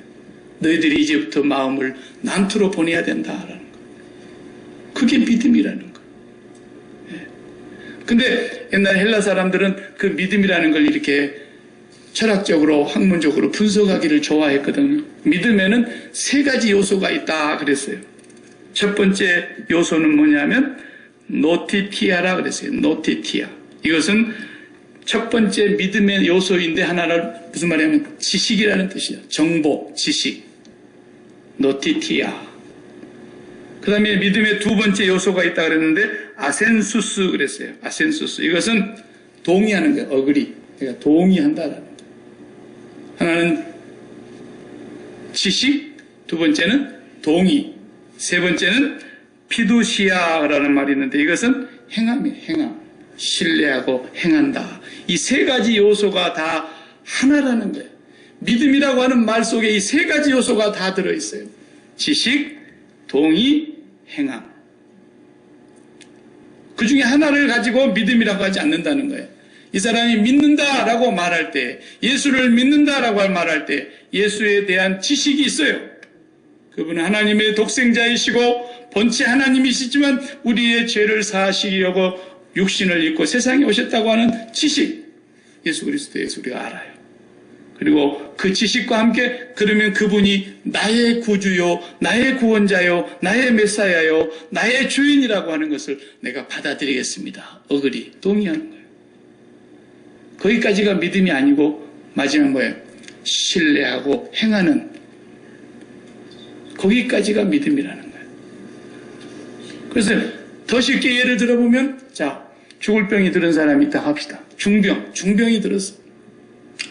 너희들이 이제부터 마음을 난투로 보내야 된다라는 거예요. 그게 믿음이라는 거예요. 근데 옛날 헬라 사람들은 그 믿음이라는 걸 이렇게 철학적으로 학문적으로 분석하기를 좋아했거든요. 믿음에는 세 가지 요소가 있다 그랬어요. 첫 번째 요소는 뭐냐면 노티티아라 그랬어요. 노티티아. 이것은 첫 번째 믿음의 요소인데 하나를 무슨 말이냐면 지식이라는 뜻이에요. 정보, 지식. 노티티아. 그 다음에 믿음의 두 번째 요소가 있다 그랬는데 아센수스 그랬어요. 아센수스. 이것은 동의하는 거예요. 어그리. 그러니까 동의한다라는 거예요. 하나는 지식, 두 번째는 동의, 세 번째는 피두시아라는 말이 있는데 이것은 행함이에요. 행함. 신뢰하고 행한다. 이 세 가지 요소가 다 하나라는 거예요. 믿음이라고 하는 말 속에 이 세 가지 요소가 다 들어있어요. 지식, 동의, 행함. 그 중에 하나를 가지고 믿음이라고 하지 않는다는 거예요. 이 사람이 믿는다라고 말할 때, 예수를 믿는다라고 말할 때 예수에 대한 지식이 있어요. 그분은 하나님의 독생자이시고 본체 하나님이시지만 우리의 죄를 사하시려고 육신을 입고 세상에 오셨다고 하는 지식, 예수 그리스도의 우리가 알아요. 그리고 그 지식과 함께 그러면 그분이 나의 구주요, 나의 구원자요, 나의 메사야요, 나의 주인이라고 하는 것을 내가 받아들이겠습니다. 어그리, 동의하는 거예요. 거기까지가 믿음이 아니고 마지막 뭐예요? 신뢰하고 행하는, 거기까지가 믿음이라는 거예요. 그래서 더 쉽게 예를 들어보면, 자, 죽을 병이 들은 사람이 있다 합시다. 중병이 들었어.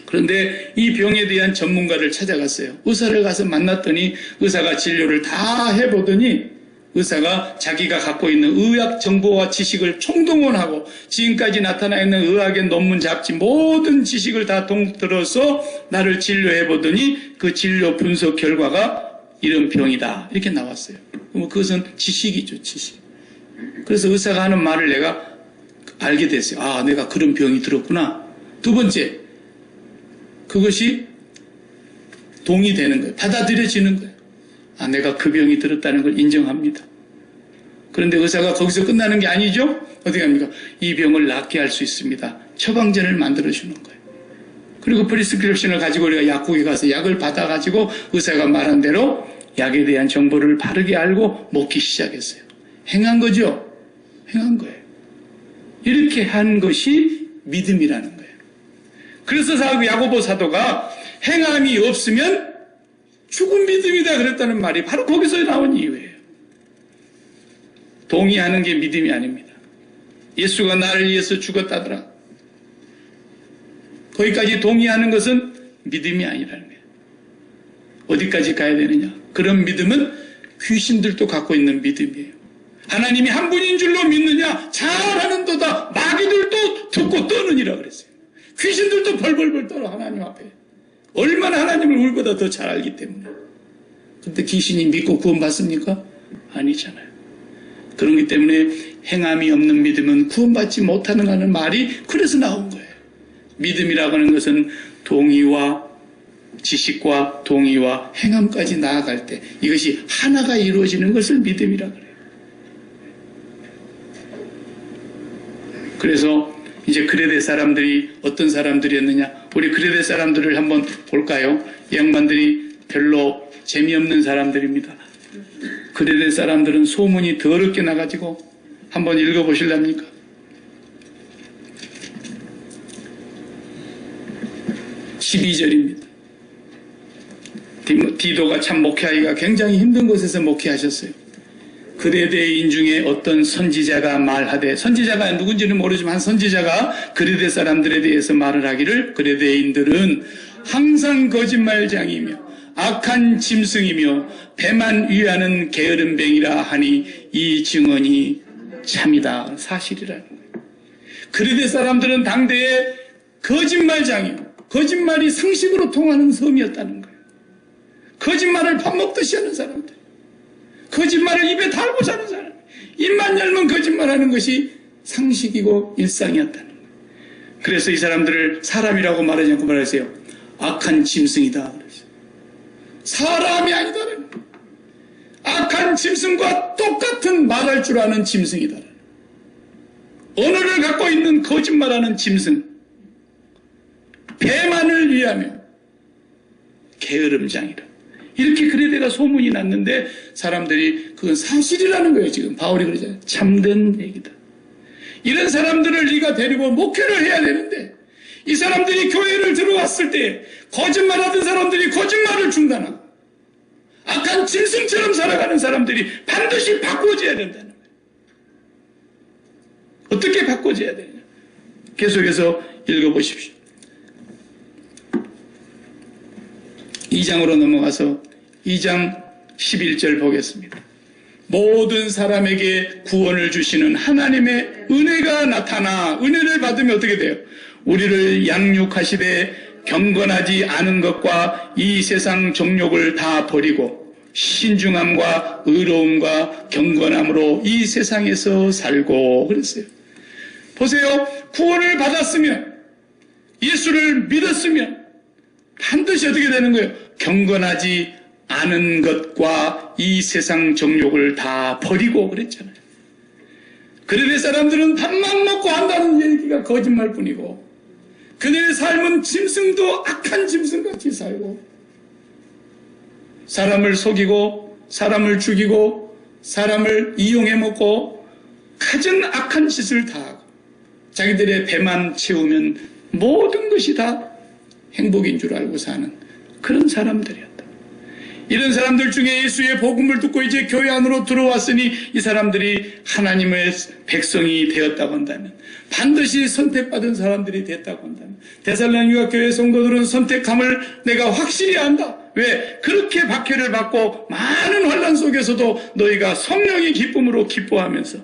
그런데 이 병에 대한 전문가를 찾아갔어요. 의사를 가서 만났더니 의사가 진료를 다 해보더니 의사가 자기가 갖고 있는 의학 정보와 지식을 총동원하고 지금까지 나타나 있는 의학의 논문 잡지 모든 지식을 다 통틀어서 나를 진료해보더니 그 진료 분석 결과가 이런 병이다 이렇게 나왔어요. 그럼 그것은 지식이죠. 지식. 그래서 의사가 하는 말을 내가 알게 됐어요. 아, 내가 그런 병이 들었구나. 두 번째, 그것이 동의되는 거예요. 받아들여지는 거예요. 아, 내가 그 병이 들었다는 걸 인정합니다. 그런데 의사가 거기서 끝나는 게 아니죠. 어떻게 합니까? 이 병을 낫게 할 수 있습니다. 처방전을 만들어주는 거예요. 그리고 프리스크립션을 가지고 우리가 약국에 가서 약을 받아가지고 의사가 말한 대로 약에 대한 정보를 바르게 알고 먹기 시작했어요. 행한 거죠? 행한 거예요. 이렇게 한 것이 믿음이라는 거예요. 그래서 야고보 사도가 행함이 없으면 죽은 믿음이다 그랬다는 말이 바로 거기서 나온 이유예요. 동의하는 게 믿음이 아닙니다. 예수가 나를 위해서 죽었다더라. 거기까지 동의하는 것은 믿음이 아니라는 거예요. 어디까지 가야 되느냐? 그런 믿음은 귀신들도 갖고 있는 믿음이에요. 하나님이 한 분인 줄로 믿느냐? 잘하는도다. 마귀들도 듣고 떠느니라 그랬어요. 귀신들도 벌벌벌 떨어 하나님 앞에. 얼마나 하나님을 우리보다 더 잘 알기 때문에. 근데 귀신이 믿고 구원받습니까? 아니잖아요. 그렇기 때문에 행함이 없는 믿음은 구원받지 못하는 말이 그래서 나온 거예요. 믿음이라고 하는 것은 동의와 지식과 동의와 행함까지 나아갈 때 이것이 하나가 이루어지는 것을 믿음이라고 그래요. 그래서 이제 그레데 사람들이 어떤 사람들이었느냐? 우리 그레데 사람들을 한번 볼까요? 이 양반들이 별로 재미없는 사람들입니다. 그레데 사람들은 소문이 더럽게 나가지고 한번 읽어보실랍니까? 12절입니다. 디도가 참 목회하기가 굉장히 힘든 곳에서 목회하셨어요. 그레데인 중에 어떤 선지자가 말하되, 선지자가 누군지는 모르지만 한 선지자가 그레데 사람들에 대해서 말을 하기를, 그레데인들은 항상 거짓말장이며 악한 짐승이며 배만 위하는 게으름뱅이라 하니 이 증언이 참이다. 사실이라는 거예요. 그레데 사람들은 당대에 거짓말장이요, 거짓말이 상식으로 통하는 섬이었다는 거예요. 거짓말을 밥 먹듯이 하는 사람들, 거짓말을 입에 달고 사는 사람, 입만 열면 거짓말하는 것이 상식이고 일상이었다는 거예요. 그래서 이 사람들을 사람이라고 말하지 않고 말하세요. 악한 짐승이다 그랬어요. 사람이 아니다라는 거예요. 악한 짐승과 똑같은 말할 줄 아는 짐승이다. 언어를 갖고 있는 거짓말하는 짐승, 배만을 위하며 게으름장이라. 이렇게 그레데가 소문이 났는데 사람들이 그건 사실이라는 거예요. 지금 바울이 그러잖아요. 참된 얘기다. 이런 사람들을 네가 데리고 목회를 해야 되는데 이 사람들이 교회를 들어왔을 때 거짓말하던 사람들이 거짓말을 중단하고 악한 짐승처럼 살아가는 사람들이 반드시 바꿔줘야 된다는 거예요. 어떻게 바꿔줘야 되느냐? 계속해서 읽어보십시오. 2장으로 넘어가서 2장 11절 보겠습니다. 모든 사람에게 구원을 주시는 하나님의 은혜가 나타나, 은혜를 받으면 어떻게 돼요? 우리를 양육하시되 경건하지 않은 것과 이 세상 정욕을 다 버리고 신중함과 의로움과 경건함으로 이 세상에서 살고 그랬어요. 보세요. 구원을 받았으면, 예수를 믿었으면 반드시 어떻게 되는 거예요? 경건하지 않은 것과 이 세상 정욕을 다 버리고 그랬잖아요. 그들의 사람들은 밥만 먹고 한다는 얘기가 거짓말뿐이고 그들의 삶은 짐승도 악한 짐승같이 살고 사람을 속이고 사람을 죽이고 사람을 이용해 먹고 가진 악한 짓을 다 하고 자기들의 배만 채우면 모든 것이 다 행복인 줄 알고 사는 그런 사람들이었다. 이런 사람들 중에 예수의 복음을 듣고 이제 교회 안으로 들어왔으니 이 사람들이 하나님의 백성이 되었다고 한다면, 반드시 선택받은 사람들이 됐다고 한다면, 데살로니가 교회 성도들은 선택함을 내가 확실히 안다. 왜? 그렇게 박해를 받고 많은 환난 속에서도 너희가 성령의 기쁨으로 기뻐하면서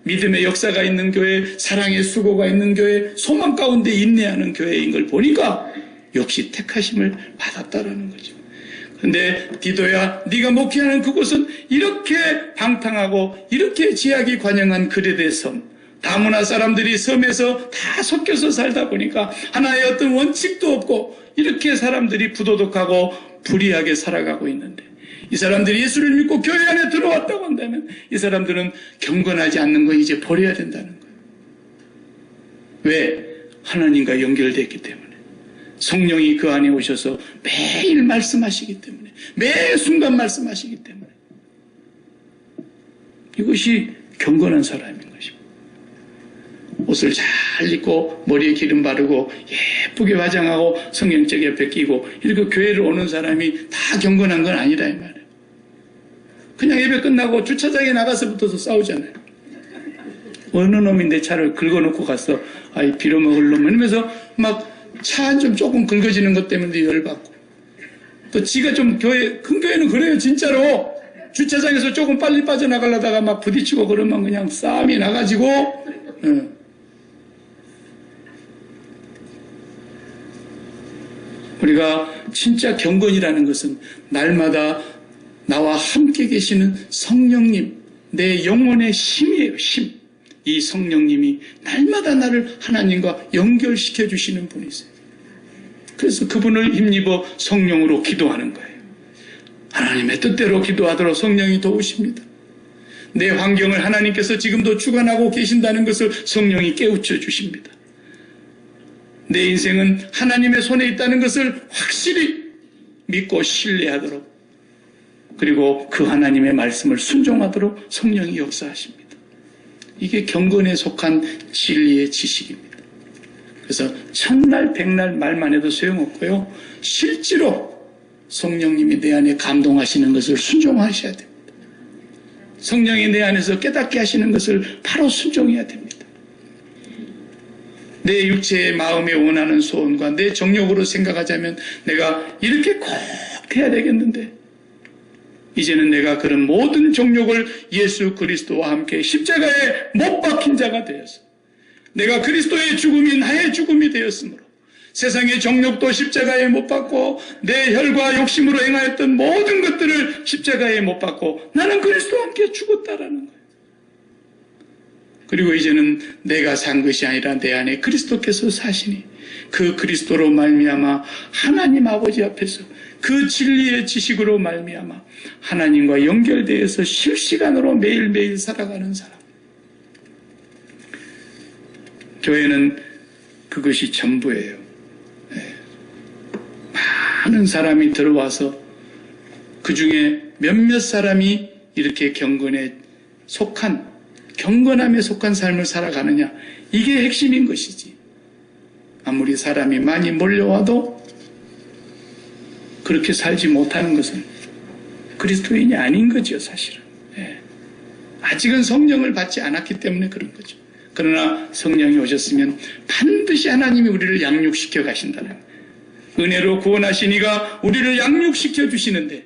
믿음의 역사가 있는 교회, 사랑의 수고가 있는 교회, 소망 가운데 인내하는 교회인 걸 보니까 역시 택하심을 받았다라는 거죠. 근데 디도야, 네가 목회하는 그곳은 이렇게 방탕하고 이렇게 제약이 관영한 그레데 섬, 다문화 사람들이 섬에서 다 섞여서 살다 보니까 하나의 어떤 원칙도 없고 이렇게 사람들이 부도덕하고 불의하게 살아가고 있는데 이 사람들이 예수를 믿고 교회 안에 들어왔다고 한다면 이 사람들은 경건하지 않는 건 이제 버려야 된다는 거예요. 왜? 하나님과 연결됐기 때문에. 성령이 그 안에 오셔서 매일 말씀하시기 때문에, 매 순간 말씀하시기 때문에. 이것이 경건한 사람인 것입니다. 옷을 잘 입고 머리에 기름 바르고 예쁘게 화장하고 성경책 옆에 끼고 이렇게 교회를 오는 사람이 다 경건한 건 아니라 이 말이에요. 그냥 예배 끝나고 주차장에 나가서부터도 싸우잖아요. 어느 놈이 내 차를 긁어놓고 갔어. 아이 빌어먹을 놈 이러면서 막 차 한 점 조금 긁어지는 것 때문에 열받고, 또 지가 좀 큰 교회는 그래요. 진짜로 주차장에서 조금 빨리 빠져나가려다가 막 부딪히고 그러면 그냥 싸움이 나가지고. 우리가 진짜 경건이라는 것은 날마다 나와 함께 계시는 성령님, 내 영혼의 힘이에요. 힘. 이 성령님이 날마다 나를 하나님과 연결시켜 주시는 분이세요. 그래서 그분을 힘입어 성령으로 기도하는 거예요. 하나님의 뜻대로 기도하도록 성령이 도우십니다. 내 환경을 하나님께서 지금도 주관하고 계신다는 것을 성령이 깨우쳐 주십니다. 내 인생은 하나님의 손에 있다는 것을 확실히 믿고 신뢰하도록, 그리고 그 하나님의 말씀을 순종하도록 성령이 역사하십니다. 이게 경건에 속한 진리의 지식입니다. 그래서 천날 백날 말만 해도 소용없고요. 실제로 성령님이 내 안에 감동하시는 것을 순종하셔야 됩니다. 성령이 내 안에서 깨닫게 하시는 것을 바로 순종해야 됩니다. 내 육체의 마음에 원하는 소원과 내 정욕으로 생각하자면 내가 이렇게 꼭 해야 되겠는데, 이제는 내가 그런 모든 정욕을 예수 그리스도와 함께 십자가에 못 박힌 자가 되어서, 내가 그리스도의 죽음이 나의 죽음이 되었으므로 세상의 정욕도 십자가에 못 박고 내 혈과 욕심으로 행하였던 모든 것들을 십자가에 못 박고 나는 그리스도와 함께 죽었다라는 거예요. 그리고 이제는 내가 산 것이 아니라 내 안에 그리스도께서 사시니 그 그리스도로 말미암아 하나님 아버지 앞에서 그 진리의 지식으로 말미암아 하나님과 연결되어서 실시간으로 매일매일 살아가는 사람. 교회는 그것이 전부예요. 많은 사람이 들어와서 그 중에 몇몇 사람이 이렇게 경건함에 속한 삶을 살아가느냐, 이게 핵심인 것이지. 아무리 사람이 많이 몰려와도 그렇게 살지 못하는 것은 그리스도인이 아닌 거죠, 사실은. 아직은 성령을 받지 않았기 때문에 그런 거죠. 그러나 성령이 오셨으면 반드시 하나님이 우리를 양육시켜 가신다는 거예요. 은혜로 구원하신 이가 우리를 양육시켜 주시는데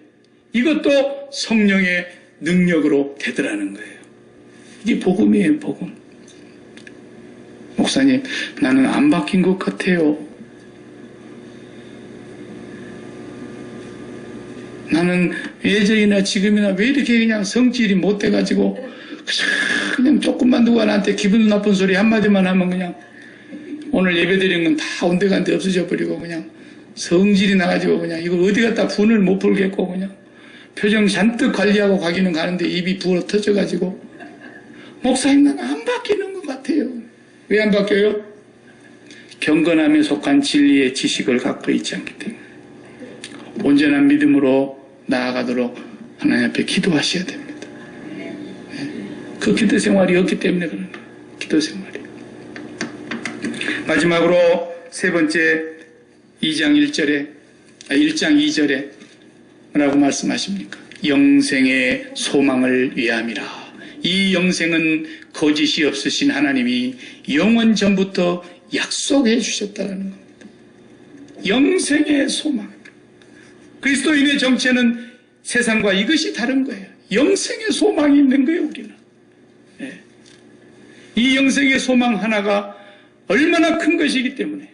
이것도 성령의 능력으로 되더라는 거예요. 이게 복음이에요, 복음. 목사님, 나는 안 바뀐 것 같아요. 나는 예전이나 지금이나 왜 이렇게 그냥 성질이 못 돼가지고 그냥 조금만 누가 나한테 기분 나쁜 소리 한마디만 하면 그냥 오늘 예배드린 건 다 온데간데 없어져 버리고 그냥 성질이 나가지고 그냥 이걸 어디 갖다 분을 못 풀겠고 그냥 표정 잔뜩 관리하고 가기는 가는데 입이 부어 터져가지고 목사님, 나는 안 바뀌는 것 같아요. 왜 안 바뀌어요? 경건함에 속한 진리의 지식을 갖고 있지 않기 때문에. 온전한 믿음으로 나아가도록 하나님 앞에 기도하셔야 됩니다. 그 기도 생활이 없기 때문에 그런 거예요. 기도 생활이. 마지막으로 세 번째 1장 2절에 뭐라고 말씀하십니까? 영생의 소망을 위함이라. 이 영생은 거짓이 없으신 하나님이 영원 전부터 약속해 주셨다는 겁니다. 영생의 소망. 그리스도인의 정체는 세상과 이것이 다른 거예요. 영생의 소망이 있는 거예요, 우리는. 이 영생의 소망 하나가 얼마나 큰 것이기 때문에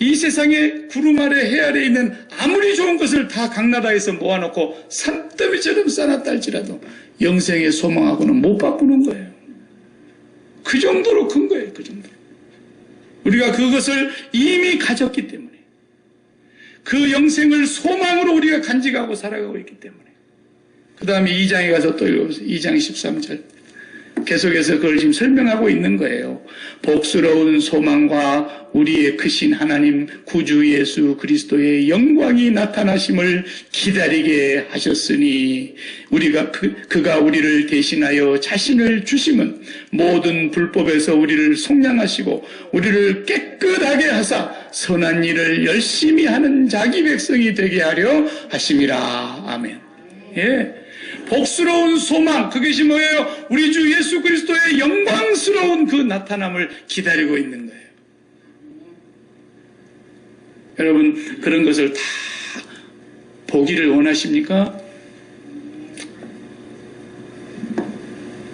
이 세상의 구름 아래 해 아래 있는 아무리 좋은 것을 다 각 나라에서 모아놓고 산더미처럼 쌓아놨다 할지라도 영생의 소망하고는 못 바꾸는 거예요. 그 정도로 큰 거예요. 그 정도로. 우리가 그것을 이미 가졌기 때문에 그 영생을 소망으로 우리가 간직하고 살아가고 있기 때문에. 그 다음에 2장에 가서 또 읽어보세요. 2장 13절. 계속해서 그걸 지금 설명하고 있는 거예요. 복스러운 소망과 우리의 크신 하나님 구주 예수 그리스도의 영광이 나타나심을 기다리게 하셨으니 우리가 그가 우리를 대신하여 자신을 주심은 모든 불법에서 우리를 속량하시고 우리를 깨끗하게 하사 선한 일을 열심히 하는 자기 백성이 되게 하려 하심이라. 아멘. 예. 복스러운 소망, 그것이 뭐예요? 우리 주 예수 그리스도의 영광스러운 그 나타남을 기다리고 있는 거예요. 여러분, 그런 것을 다 보기를 원하십니까?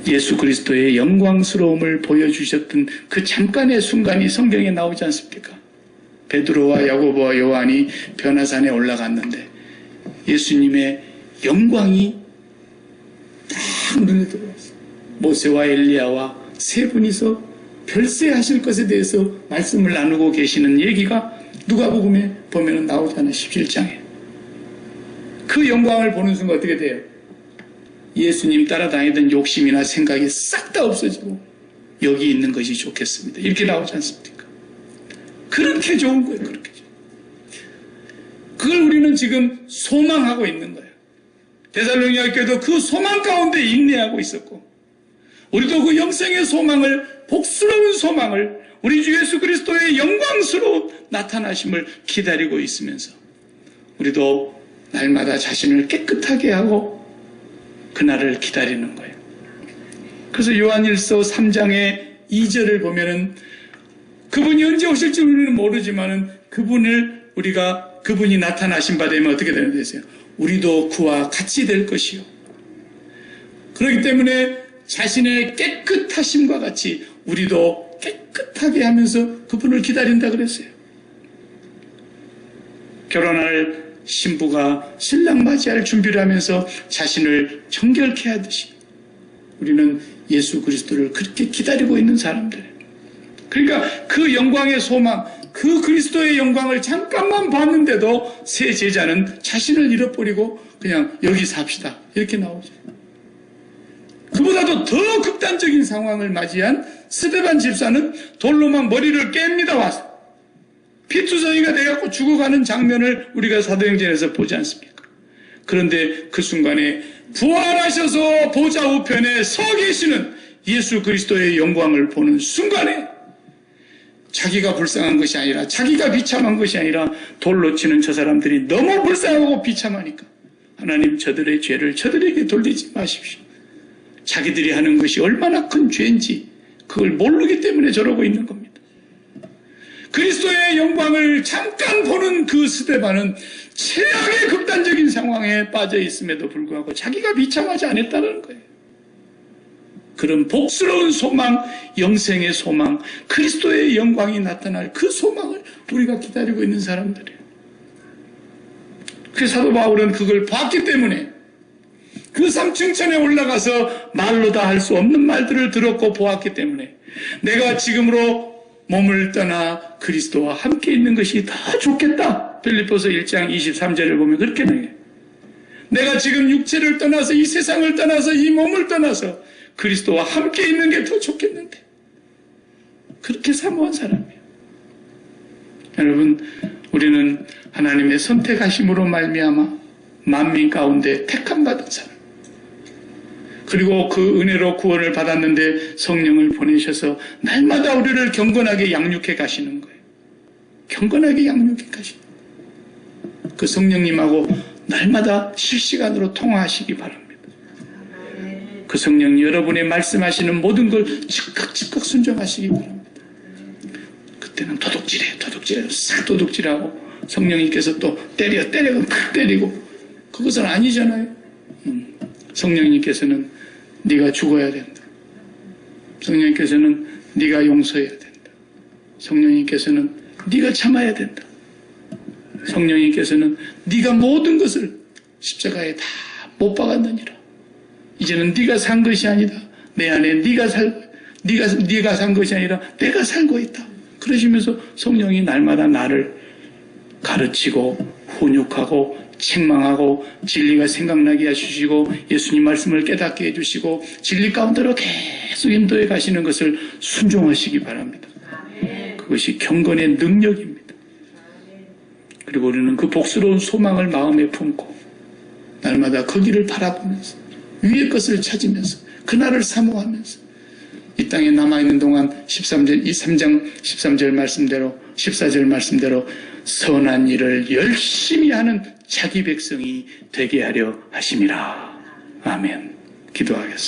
예수 그리스도의 영광스러움을 보여주셨던 그 잠깐의 순간이 성경에 나오지 않습니까? 베드로와 야고보와 요한이 변화산에 올라갔는데 예수님의 영광이 딱 눈에 들어왔어요. 모세와 엘리야와 세 분이서 별세하실 것에 대해서 말씀을 나누고 계시는 얘기가 누가복음에 보면 나오잖아요. 17장에. 그 영광을 보는 순간 어떻게 돼요? 예수님 따라다니던 욕심이나 생각이 싹 다 없어지고 여기 있는 것이 좋겠습니다. 이렇게 나오지 않습니까? 그렇게 좋은 거예요. 그렇게 좋은. 그걸 우리는 지금 소망하고 있는 거예요. 데살로니가 교회도 그 소망 가운데 인내하고 있었고 우리도 그 영생의 소망을 복스러운 소망을 우리 주 예수 그리스도의 영광스러운 나타나심을 기다리고 있으면서 우리도 날마다 자신을 깨끗하게 하고 그날을 기다리는 거예요. 그래서 요한일서 3장의 2절을 보면은 그분이 언제 오실지 우리는 모르지만은 그분이 나타나신 바 되면 어떻게 되는 거예요? 우리도 그와 같이 될 것이요. 그렇기 때문에 자신의 깨끗하심과 같이 우리도 깨끗하게 하면서 그분을 기다린다 그랬어요. 결혼할 신부가 신랑 맞이할 준비를 하면서 자신을 정결케 하듯이 우리는 예수 그리스도를 그렇게 기다리고 있는 사람들이에요. 그러니까 그 영광의 소망, 그 그리스도의 영광을 잠깐만 봤는데도 새 제자는 자신을 잃어버리고 그냥 여기 삽시다 이렇게 나오죠. 그보다도 더 극단적인 상황을 맞이한 스데반 집사는 돌로 막 머리를 깹니다. 와서 피투성이가 돼갖고 죽어가는 장면을 우리가 사도행전에서 보지 않습니까? 그런데 그 순간에 부활하셔서 보좌 우편에 서 계시는 예수 그리스도의 영광을 보는 순간에 자기가 불쌍한 것이 아니라 자기가 비참한 것이 아니라 돌로 치는 저 사람들이 너무 불쌍하고 비참하니까 하나님 저들의 죄를 저들에게 돌리지 마십시오. 자기들이 하는 것이 얼마나 큰 죄인지 그걸 모르기 때문에 저러고 있는 겁니다. 그리스도의 영광을 잠깐 보는 그 스데반은 최악의 극단적인 상황에 빠져 있음에도 불구하고 자기가 비참하지 않았다는 거예요. 그런 복스러운 소망, 영생의 소망, 그리스도의 영광이 나타날 그 소망을 우리가 기다리고 있는 사람들이에요. 그 사도 바울은 그걸 봤기 때문에 그 3층천에 올라가서 말로 다 할 수 없는 말들을 들었고 보았기 때문에 내가 지금으로 몸을 떠나 그리스도와 함께 있는 것이 더 좋겠다. 빌립보서 1장 23절을 보면 그렇게 나와요. 내가 지금 육체를 떠나서 이 세상을 떠나서 이 몸을 떠나서 그리스도와 함께 있는 게 더 좋겠는데 그렇게 사모한 사람이에요. 여러분, 우리는 하나님의 선택하심으로 말미암아 만민 가운데 택함 받은 사람, 그리고 그 은혜로 구원을 받았는데 성령을 보내셔서 날마다 우리를 경건하게 양육해 가시는 거예요. 경건하게 양육해 가시는 거예요. 그 성령님하고 날마다 실시간으로 통화하시기 바랍니다. 그 성령이 여러분의 말씀하시는 모든 걸 즉각 순종하시기 바랍니다. 그때는 도둑질해 싹 도둑질하고 성령님께서 또 때려가 막 때리고 그것은 아니잖아요. 성령님께서는 네가 죽어야 된다. 성령님께서는 네가 용서해야 된다. 성령님께서는 네가 참아야 된다. 성령님께서는 네가 모든 것을 십자가에 다 못 박았느니라. 이제는 네가 산 것이 아니다. 내 안에 네가 산 것이 아니라 내가 살고 있다. 그러시면서 성령이 날마다 나를 가르치고 훈육하고 책망하고 진리가 생각나게 해주시고 예수님 말씀을 깨닫게 해주시고 진리 가운데로 계속 인도해 가시는 것을 순종하시기 바랍니다. 그것이 경건의 능력입니다. 그리고 우리는 그 복스러운 소망을 마음에 품고 날마다 거기를 바라보면서 위의 것을 찾으면서 그날을 사모하면서 이 땅에 남아있는 동안 3장 13절 말씀대로 14절 말씀대로 선한 일을 열심히 하는 자기 백성이 되게 하려 하심이라. 아멘. 기도하겠습니다.